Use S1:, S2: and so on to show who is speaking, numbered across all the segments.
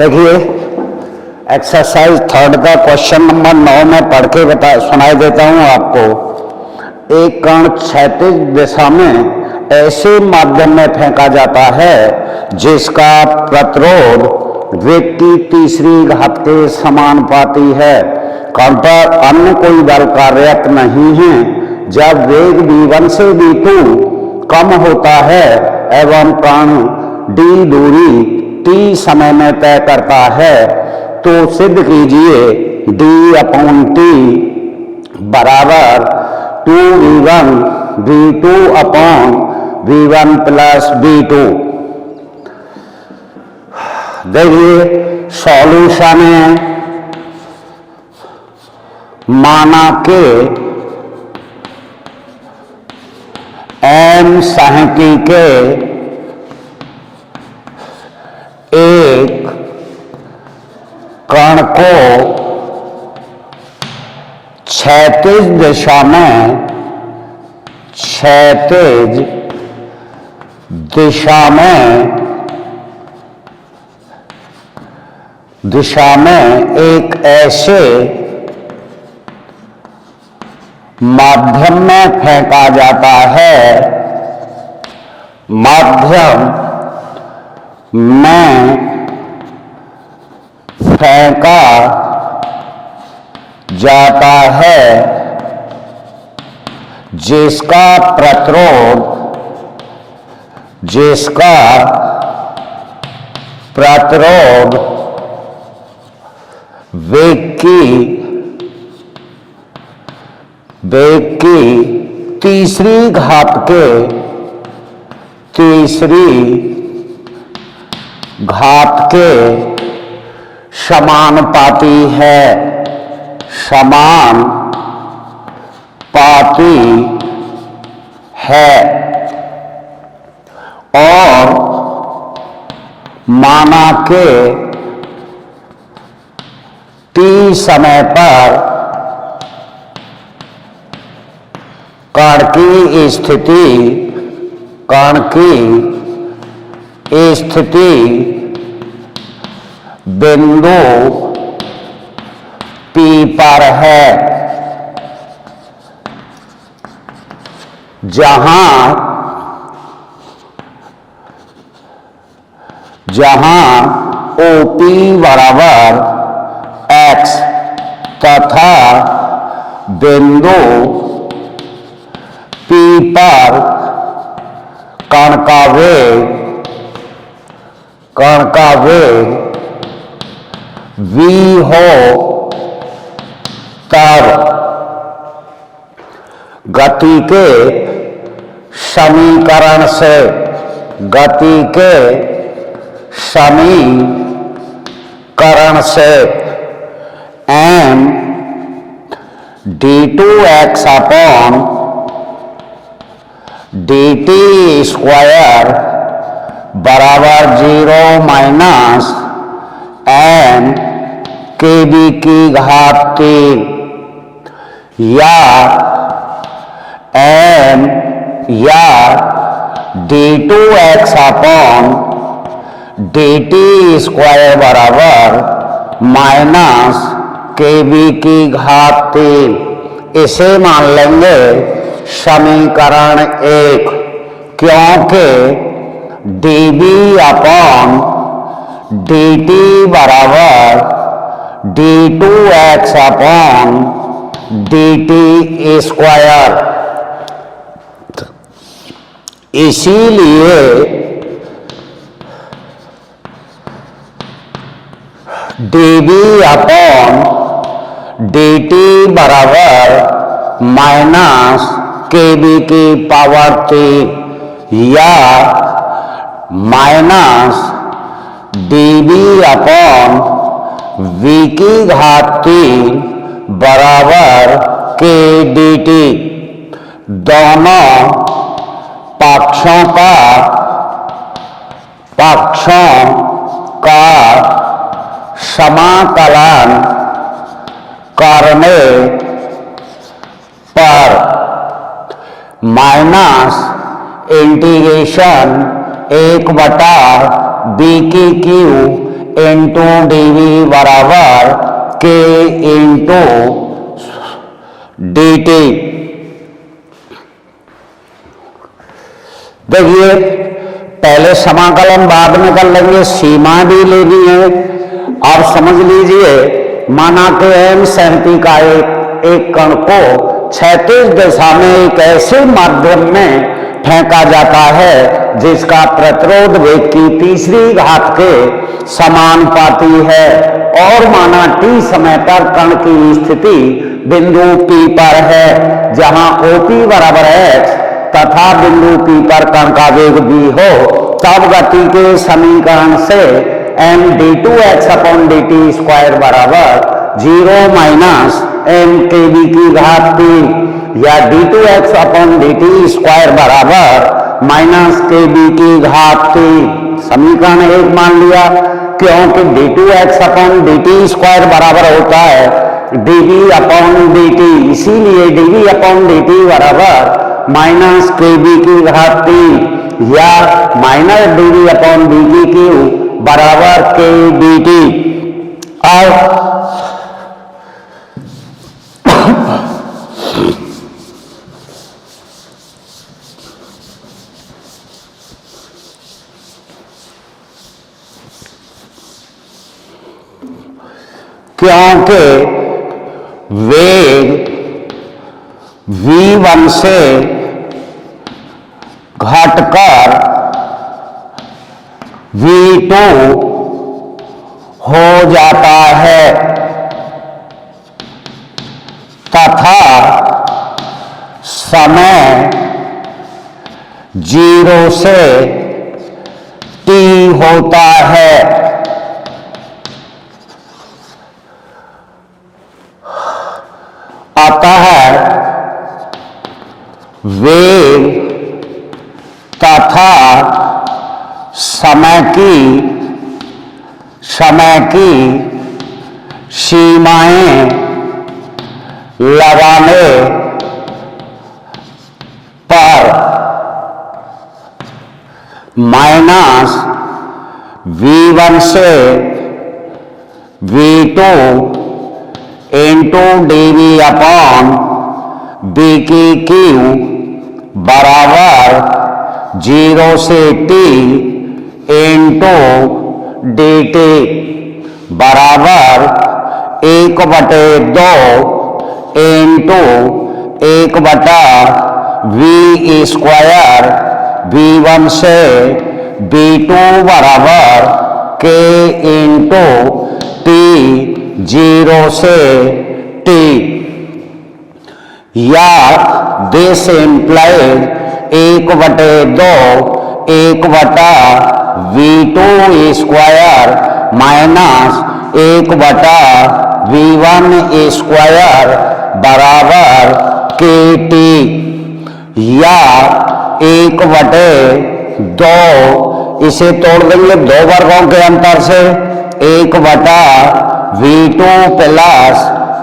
S1: देखिए exercise third का question number 9 में पढ़ के सुनाई देता हूं आपको। एक कण क्षैतिज दिशा में ऐसे माध्यम में फेंका जाता है जिसका प्रतिरोध वेग की तीसरी घात के समानुपाती है। कण पर अन्य कोई बल कार्यरत नहीं है। जब वेग v1 से v2 कम होता है एवं कण d दूरी t समय में तय करता है तो सिद्ध कीजिए d/t बराबर 2v1 v2/v1 प्लस v2। देखिए सॉल्यूशन है, माना के m साहिकी के एक कण को क्षैतिज दिशा में एक ऐसे माध्यम में फेंका जाता है, माध्यम में फेंका जाता है जिसका प्रतिरोध वेग की तीसरी घात के समानुपाती है और माना के t समय पर कण की स्थिति बिंदु P पर है, जहां OP बराबर x तथा बिंदु P पर कण का वेग v हो तब गति के समीकरण से m d2x upon dt square बराबर 0 माइनस m kb की घात 3 या d2x अपॉन dt स्क्वायर बराबर माइनस kb की घात 3। इसे मान लेंगे समीकरण 1, क्योंकि dB अपॉन dt बराबर d2x अपॉन dt स्क्वायर। इसीलिए dB अपॉन dt बराबर माइनस kb की पावर 3 या माइनस dB अपॉन v की घात 3 बराबर k dt। दोनों पक्षों का समाकलन करने पर माइनस इंटीग्रेशन 1/b की क्यू इंटू डी वी बराबर के इंटू डी टी। देखिए पहले समाकलन बाद में कर लेंगे, सीमा भी लेनी है। आप समझ लीजिए, माना कि एम सेंटी का एक कण को क्षैतिज दिशा में एक ऐसे माध्यम में फेंका जाता है जिसका प्रतिरोध वेग की तीसरी घात के समानुपाती है, और माना टी समय पर कण की स्थिति बिंदु P पर है, जहां OP बराबर x तथा बिंदु P पर कण का वेग v हो, तब गति के समीकरण से m d2x upon dt square बराबर 0 माइनस m kb की घात p, या d2x अपॉन dt स्क्वायर बराबर माइनस kb की घात p। समीकरण 1 मान लिया, क्योंकि d2x अपॉन dt स्क्वायर बराबर होता है dv अपॉन dt, इसीलिए dv अपॉन dt बराबर माइनस kb की घात p, या माइनस dv अपॉन dt की बराबर kbt। और क्योंकि वेग v1 से घटकर v2 हो जाता है तथा समय 0 से t होता है, अतः वेग तथा समय की सीमाएं लगाने पर माइनस v1 से v2 into dv upon b की क्यू बराबर 0 से t इंटू dt बराबर 1/2 इंटू 1/v स्क्वायर v1 से v2 बराबर k इंटू t 0 से t, या this implies 1/2 1/v2 square minus 1/v1 square बराबर kt, या 1/2, इसे तोड़ देंगे दो वर्गों के अंतर से, 1/v2 plus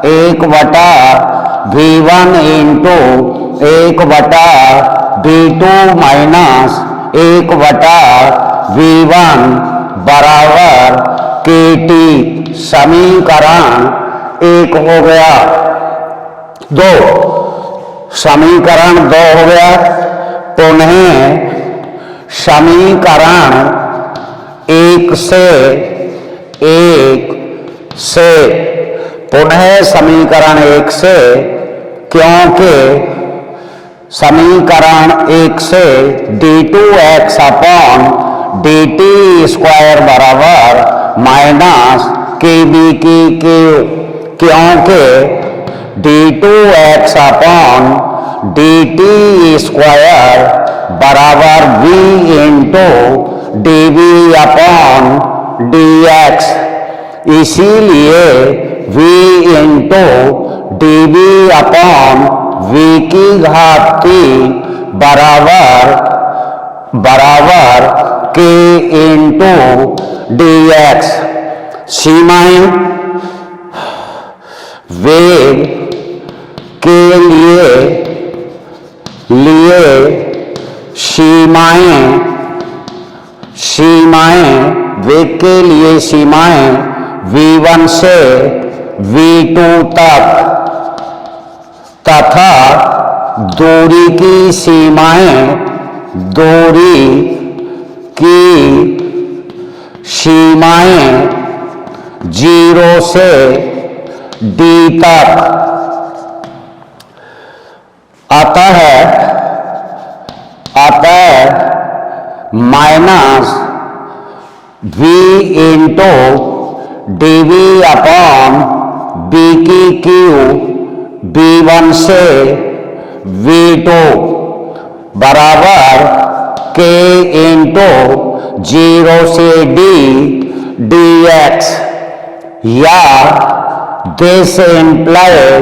S1: 1/v1 into 1/v2 minus 1/v1 बराबर kt। समीकरण 1 हो गया, 2 समीकरण 2 हो गया। पुनः समीकरण 1 से पुनः समीकरण 1 से, क्योंकि समीकरण 1 से d2x अपॉन dt स्क्वायर बराबर माइनस kb की क्यू, क्योंकि d2x अपॉन dt स्क्वायर बराबर v into dv upon dx, इसीलिए v into dv upon v की घात 3 बराबर k इंटू dx। सीमाएं वेग के लिए सीमाएं वेग के लिए सीमाएं v1 से v2 तक तथा दूरी की सीमाएं जीरो से d तक। अतः minus v into dv upon b की क्यू v1 से v2 बराबर k इंटू जीरो से d dx, या दिस इम्प्लाइड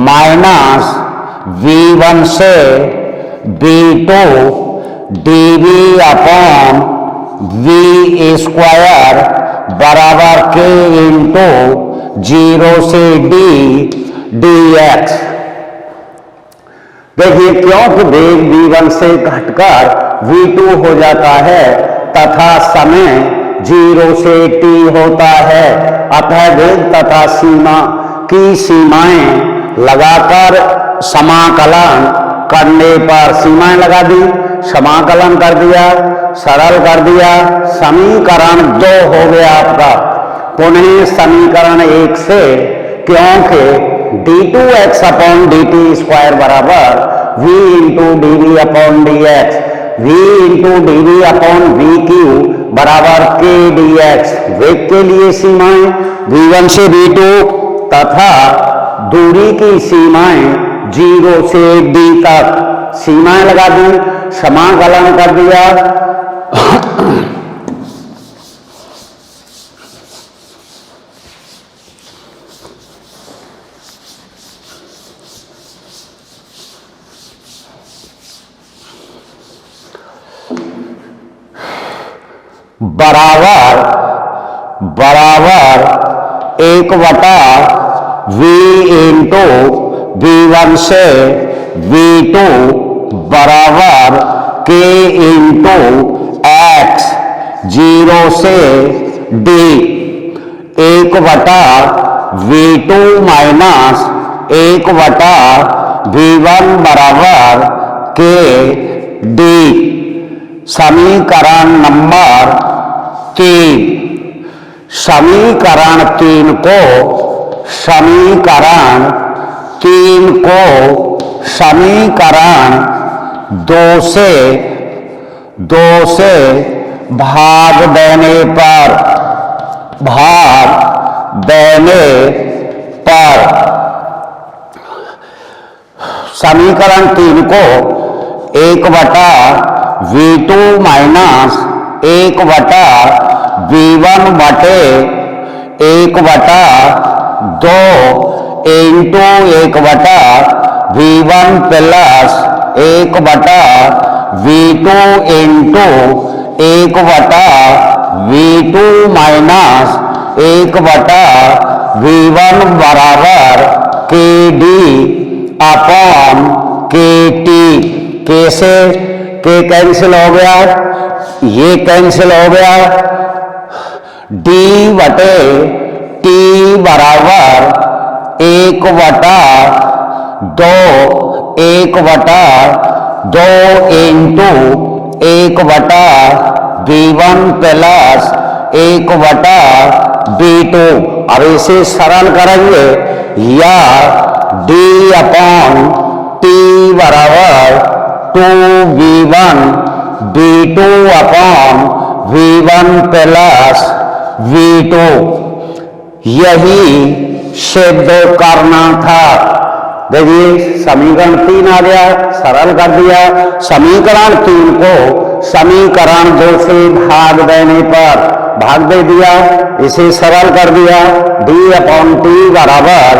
S1: माइनस v1 से v2 dv upon v square बराबर k इंटू जीरो से d dx। देखिए, क्योंकि वेग v1 से घटकर v2 हो जाता है तथा समय जीरो से t होता है, अतः वेग तथा सीमा की सीमाएं लगाकर समाकलन करने पर, सीमाएं लगा दी, समाकलन कर दिया, सरल कर दिया, समीकरण 2 हो गया आपका। पुनः समीकरण 1 से, क्योंकि d2x अपॉन dt स्क्वायर बराबर v into dv upon dx, v into dv upon v Q बराबर k dx। वेग के लिए सीमाएं v1 से v2 तथा दूरी की सीमाएं जीरो से d तक, सीमाएं लगा दी, समाकलन कर दिया। बराबर 1/v इंटू v1 से v2 बराबर k इंटू x जीरो से d, 1/v2 माइनस 1/v1 बराबर k d। समीकरण नंबर 3, समीकरण 3 को समीकरण 2 से भाग देने पर समीकरण 3 को 1/v2 माइनस 1/v1 बटे 1/2 into 1/v1 plus 1/v2 into 1/v2 minus 1/v1 बराबर kd अपॉन kt। कैसे? के कैंसिल हो गया, ये कैंसिल हो गया, d बटे t बराबर 1/2 इंटू 1/v1 प्लस 1/v2। अब इसे सरल करेंगे, या d अपॉन t बराबर 2v1 v2 upon v1 plus v2, यही सिद्ध करना था। देखिए, समीकरण 3 आ गया, सरल कर दिया। समीकरण 3 को समीकरण 2 से भाग देने पर भाग दे दिया, इसे सरल कर दिया। d अपॉन t बराबर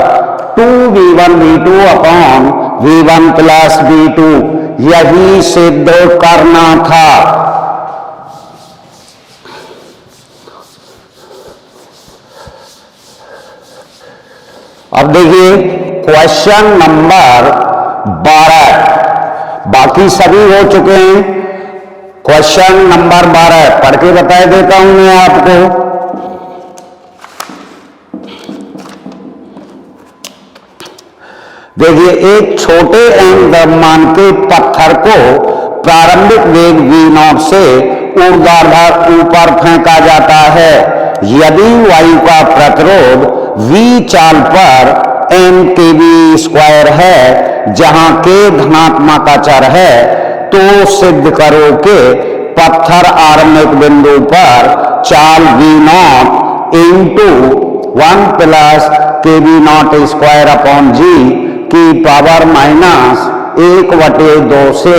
S1: 2v1 v2 upon v1 plus v2, यही सिद्ध करना था। अब देखिए क्वेश्चन नंबर 12, बाकी सभी हो चुके हैं। क्वेश्चन नंबर 12 पढ़ के बता देता हूं मैं आपको। देखिए, एक छोटे एम द्रव्यमान के पत्थर को प्रारंभिक वेग v0 से ऊर्ध्वाधर ऊपर फेंका जाता है। यदि वायु का प्रतिरोध v चाल पर m/kg² है, जहां k धनात्मक अचर है, तो सिद्ध करो कि पत्थर आरंभिक बिंदु पर चाल v0 इंटू 1 + kV0² की पावर -1/2 से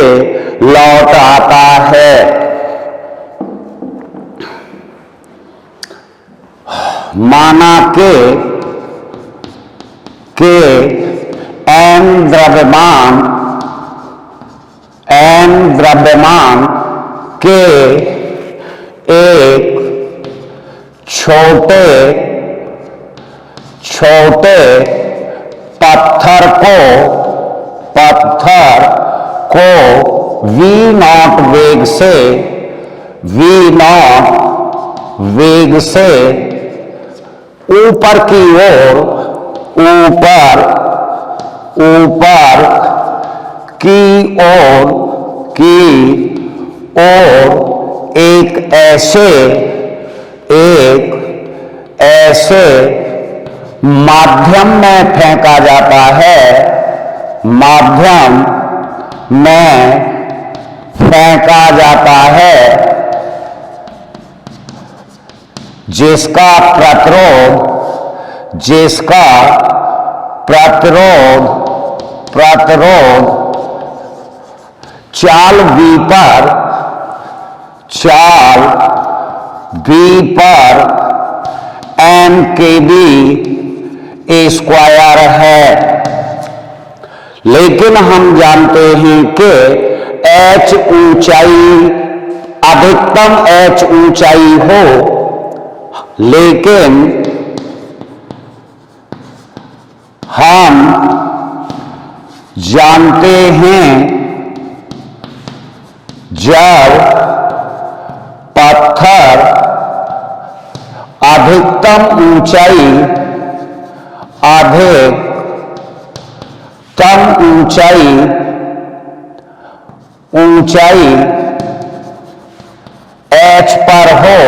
S1: लौट आता है। माना के m द्रव्यमान के एक छोटे पत्थर को v0 वेग से ऊपर की ओर एक ऐसे माध्यम में फेंका जाता है, जिसका प्रतिरोध चाल v पर m/kg² है। लेकिन हम जानते हैं कि h ऊंचाई, अधिकतम h ऊंचाई हो, लेकिन हम जानते हैं जब पत्थर अधिकतम ऊंचाई h पर हो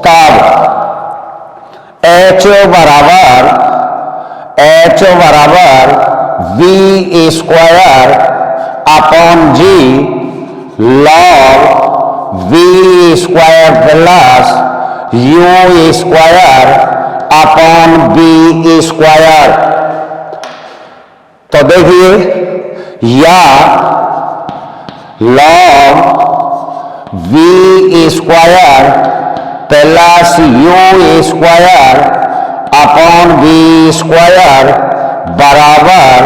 S1: तब h बराबर v²/g log v² + u²/b²। तो देखिए, या log v² + u²/b² बराबर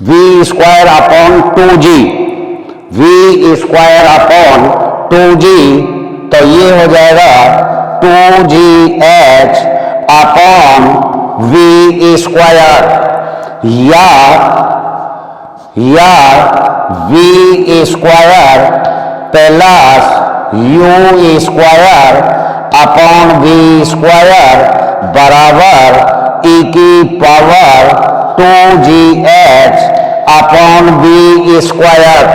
S1: v²/2g। तो ये हो जाएगा 2gh/v², या v² + u² बराबर e⁻²gh/v²,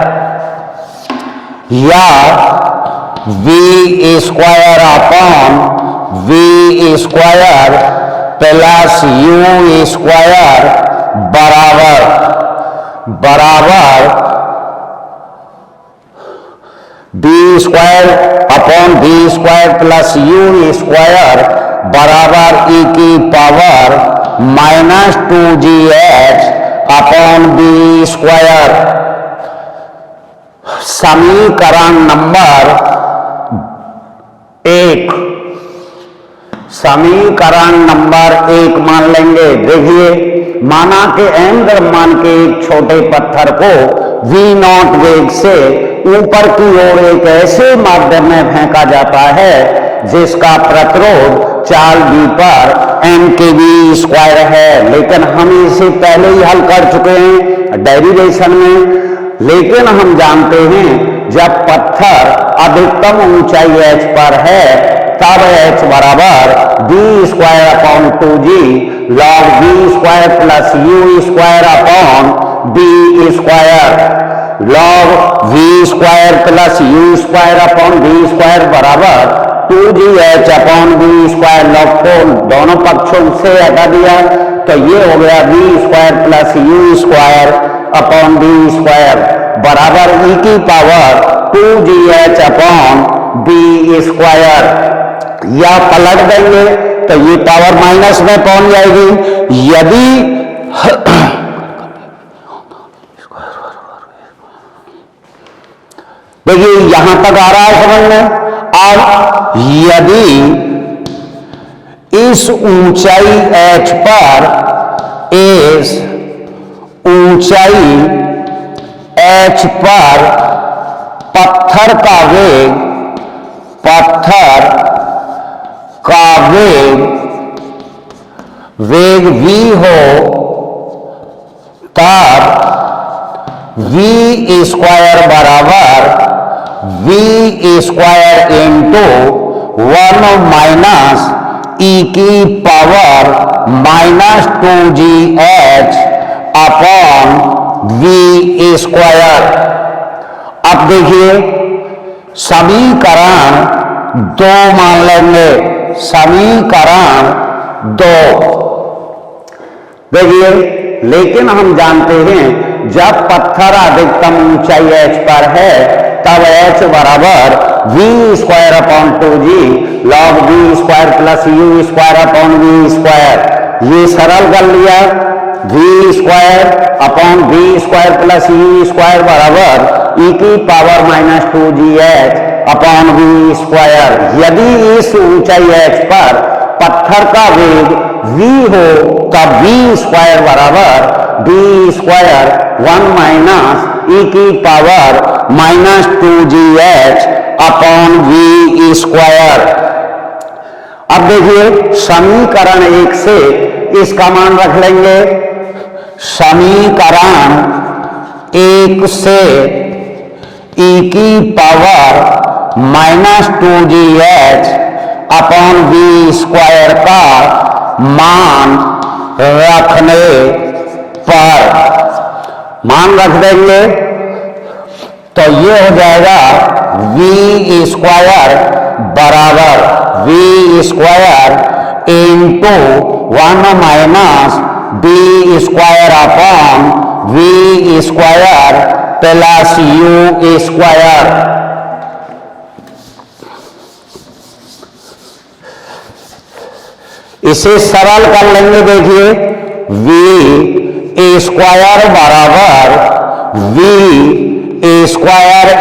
S1: या v² + u² बराबर v² + u² बराबर e⁻²gh/v²। समीकरण नंबर 1 मान लेंगे। देखिए, माना कि m द्रव्यमान के एक छोटे पत्थर को v0 वेग से ऊपर की ओर एक ऐसे माध्यम में फेंका जाता है जिसका प्रतिरोध 4 V पर m²² है। लेकिन हम इसे पहले ही हल कर चुके हैं डेरिवेशन में। लेकिन हम जानते हैं जब पत्थर अधिकतम ऊंचाई h पर है तब h बराबर v²/2g log v² plus u² upon b², log v² plus u² upon b² बराबर 2gh अपॉन v²। log को दोनों पक्षों से हटा दिया तो ये हो गया v² plus u² upon b² बराबर e की पावर 2gh अपॉन b²। या पलट देंगे तो ये पावर माइनस में पहुंच जाएगी। यदि देखिए यहां तक आ रहा है समझ में। अब यदि इस ऊंचाई h पर इस ऊंचाई h पर पत्थर का वेग v हो तब v² बराबर v² इंटू 1 माइनस e की power minus 2gh upon v²। अब देखिए समीकरण 2 मान लेंगे। समीकरण 2 देखिए, लेकिन हम जानते हैं जब पत्थर अधिकतम ऊंचाई h पर है तब h बराबर v² upon 2g log v² plus u² upon v²। ये सरल कर लिया, v² upon v² plus u² बराबर e की power minus 2gh upon v²। यदि इस ऊंचाई h पर पत्थर का वेग v हो तब v² बराबर v² 1 माइनस e की power minus 2gh upon v²। अब देखिए समीकरण 1 से इसका मान रख लेंगे। समीकरण 1 से e की power minus 2gh upon v² का मान रखने पर मान रख देंगे तो ये हो जाएगा v² बराबर v² into 1 minus b² upon v² plus u²। इसे सरल कर लेंगे। देखिए v² बराबर v²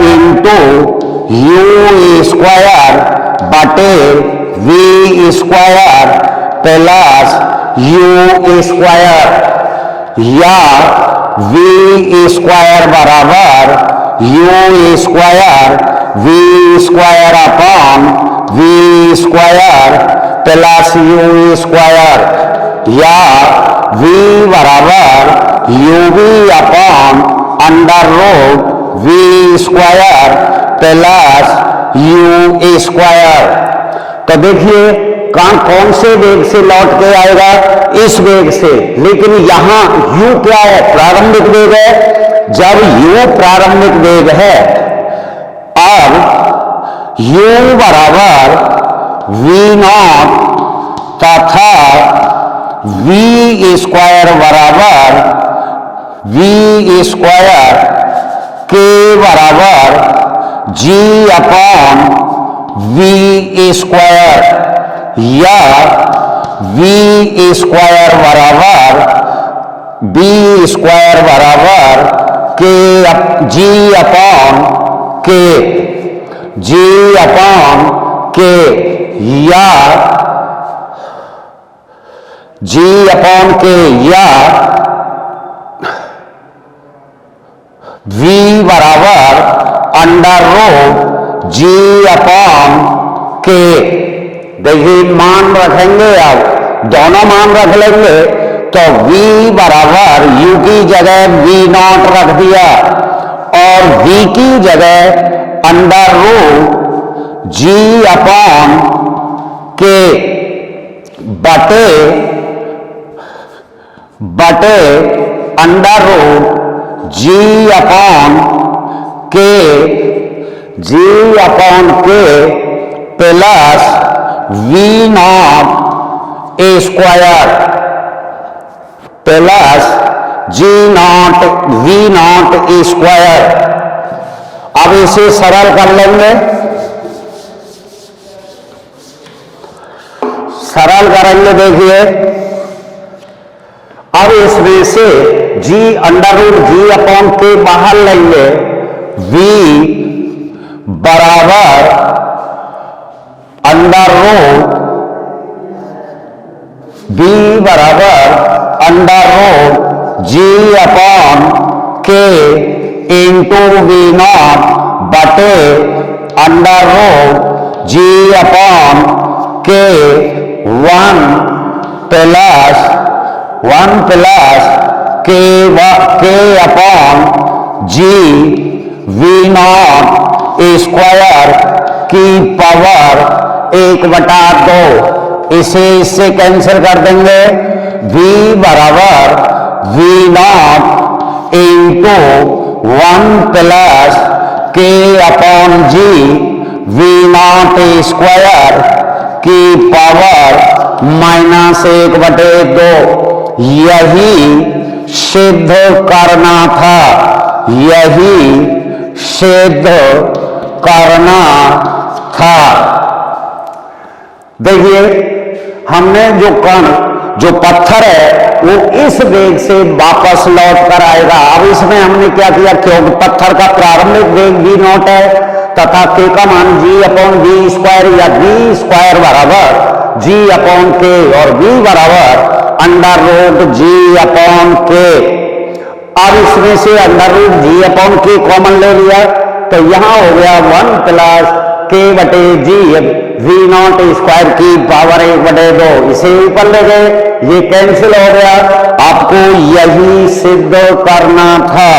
S1: इंटू u² बटे v² प्लस u²। या v² बराबर u² v² upon v² plus u²। या v बराबर ub upon under root v² plus u²। तो देखिए कौन से वेग से लौट के आएगा, इस वेग से। लेकिन यहां u क्या है, प्रारंभिक वेग है। जब u प्रारंभिक वेग है, अब u बराबर v0 तथा v² बराबर v² के बराबर g अपॉन v²। या v² बराबर b² बराबर के g अपॉन के या g अपॉन के या v बराबर अंडर रूट g अपॉन के। देखिए मान रखेंगे, अब दोनों मान रख लेंगे तो v बराबर u की जगह v0 रख दिया और v की जगह अंडर रूट g अपॉन के बटे अंडर रूट g अपॉन के plus v0 a square plus g0 v0 a square. अब इसे सरल कर लेंगे, सरल करेंगे। देखिए अब इसमें से g under root g upon के बाहर लेंगे, v बराबर अंडर रूट g अपॉन के इंटू v0 बटे अंडर रूट g अपॉन के 1 प्लस के upon g v0 a square की पावर 1/2। इसे इससे कैंसिल कर देंगे, v बराबर v0 इंटू 1 प्लस के upon g v0 a square की पावर -1/2। यही सिद्ध करना था, यही सिद्ध करना था। देखिए हमने जो पत्थर है वो इस वेग से वापस लौट कर आएगा। अब इसमें हमने क्या किया, क्योंकि पत्थर का प्रारंभिक वेग v0 है तथा k का मान g अपॉन v स्क्वायर या v स्क्वायर बराबर g अपॉन k और v बराबर under root g upon k। अब इसमें से under root g upon k common ले लिया तो यहां हो गया 1 प्लस k बटे g v0 स्क्वायर की पावर 1/2। इसे ऊपर ले गए, ये कैंसिल हो गया। आपको यही सिद्ध करना था।